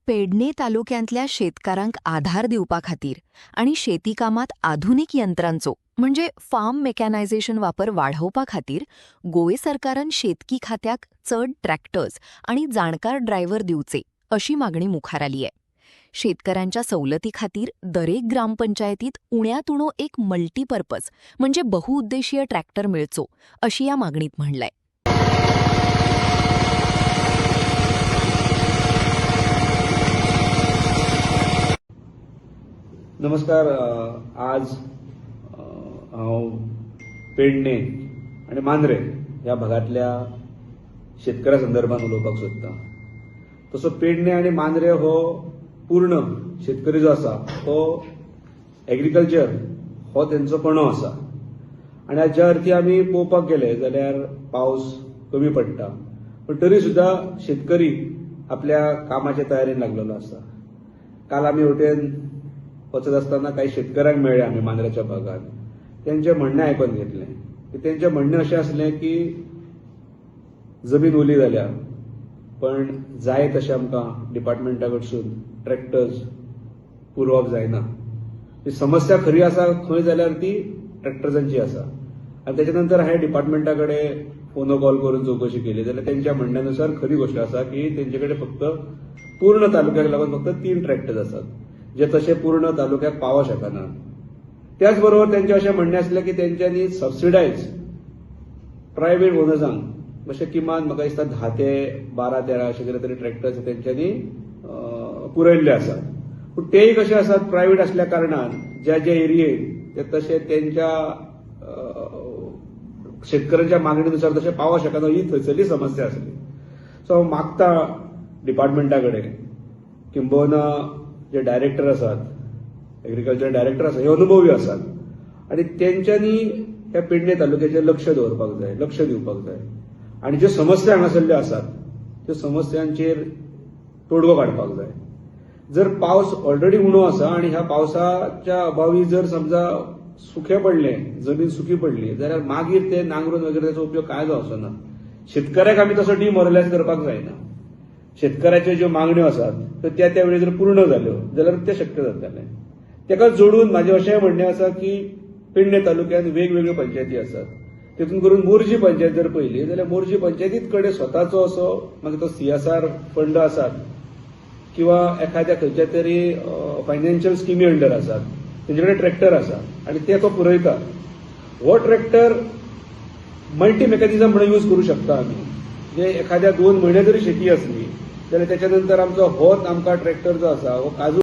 पेडणे तालुक्यांतल्या शेतकारांक आधार दिवपा खातीर आणि शेती कामात आधुनिक यंत्रांचो म्हणजे फार्म मेकॅनायझेशन वापर वाढवपा खातीर गोंय सरकारान शेतकी खात्याक चड ट्रॅक्टर्स आणि जाणकार ड्रायव्हर दिवचे अशी मागणी मुखार आली आहे. शेतकऱ्यांच्या सवलती खातीर दरेक ग्रामपंचायतीत उण्यात उणो एक मल्टीपर्पज म्हणजे बहुउद्देशीय ट्रॅक्टर मिळचो अशी या मागणीत म्हणलंय. नमस्कार. आज हांव पेडणे आणि मांद्रे ह्या भागातल्या शेतकऱ्या संदर्भात उलोवपाक सोदतां. तसो पेडणे आणि मांद्रे हो पूर्ण शेतकरी जो आसा तो एग्रीकल्चर हो तेंचो कणो आसा आणि हाच्या अर्थी आमी पळोवपाक गेले जाल्यार पावस कमी पडटा पण तरी सुद्धा शेतकरी आपल्या कामाच्या तयारीन लागलेलो आसा. काल आमी वटेन वचत असताना काही शेतकऱ्यांक मेळ्ळे आमी मांद्रेच्या भागात. त्यांचे म्हणणें आयकून घेतलें की तेंचें म्हणणें अशें आसलें की जमीन ओली जाल्या पण जाय तशें आमकां डिपार्टमेंटा कडसून ट्रॅक्टर्स पुरवप जायना. ही समस्या खरी आसा खंय जाल्यार ती ट्रॅक्टर्सांची आसा आनी तेच्या नंतर हांवें डिपार्टमेंटा कडेन फोन कॉल करून चवकशी केली जाल्यार तेंच्या म्हणण्यानुसार खरी गोष्ट आसा की तेंचे कडेन फक्त पूर्ण तालुक्याक लागून फक्त 3 ट्रॅक्टर्स आसात जे तशे पूर्ण तालुक्याक पावों शकना. त्याच बरोबर तेंचें अशें म्हणणें आसलें की तेंच्यांनी सबसिडायज प्रायव्हेट ओनर्सांक अशें किमान म्हाका दिसता 10 ते 12 13 अशे कितें तरी ट्रॅक्टर्स तेंच्यांनी पुरयल्ले आसात. पूण तेय कशे आसात प्रायव्हेट आसल्या कारणान ज्या ज्या एरियेक ते तशे तेंच्या शेतकऱ्यांच्या मागणीनुसार तशे पावों शकना ही थंयसरली समस्या आसली. सो हांव मागता डिपार्टमेंटा कडेन किंबहुना जे डायरेक्टर आसात एग्रीकल्चर डायरेक्टर आसात हे अनुभवी आसात आणि तेंच्यांनी ह्या पेडणे तालुक्याचेर लक्ष दवरपाक जाय, लक्ष दिवपाक जाय आणि ज्यो समस्या हांगासरल्यो आसात त्यो समस्यांचेर तोडगो काडपाक जाय. जर पावस ऑलरेडी उणो आसा आणि ह्या पावसाच्या अभावी जर समजा सुखे पडले, जमीन सुकी पडली जाल्यार मागीर ते नांगरून वगैरे त्याचो उपयोग काय जावचो ना. शेतकऱ्याक आमी तसो डिमोरलायज करपाक जायना. शेतकऱ्याच्यो ज्यो मागण्यो आसात त्यो त्या त्या वेळी जर पूर्ण जाल्यो जाल्यार ते शक्य जातलें. तेका जोडून म्हाजें अशेंय म्हणणें आसा की पेडणे तालुक्यांत वेगवेगळ्यो पंचायती आसात. तेतून करून मोर्जी पंचायत जर पळयली जाल्यार मोर्जी पंचायतीत कडेन स्वताचो असो मागीर तो CSR फंड आसात किंवा एखाद्या खंयच्या तरी फायनान्शियल स्किमी अंडर आसात तेंचे कडेन ट्रॅक्टर आसा आणि ते तो पुरयता. हो ट्रॅक्टर मल्टी मेकॅनिझम म्हणून यूज करू शकता आमी. जे एखाद्या 2 म्हयने जरी शेती असली जाल्यार त्याच्या नंतर आमचो होच आमकां ट्रॅक्टर जो आसा हो काजू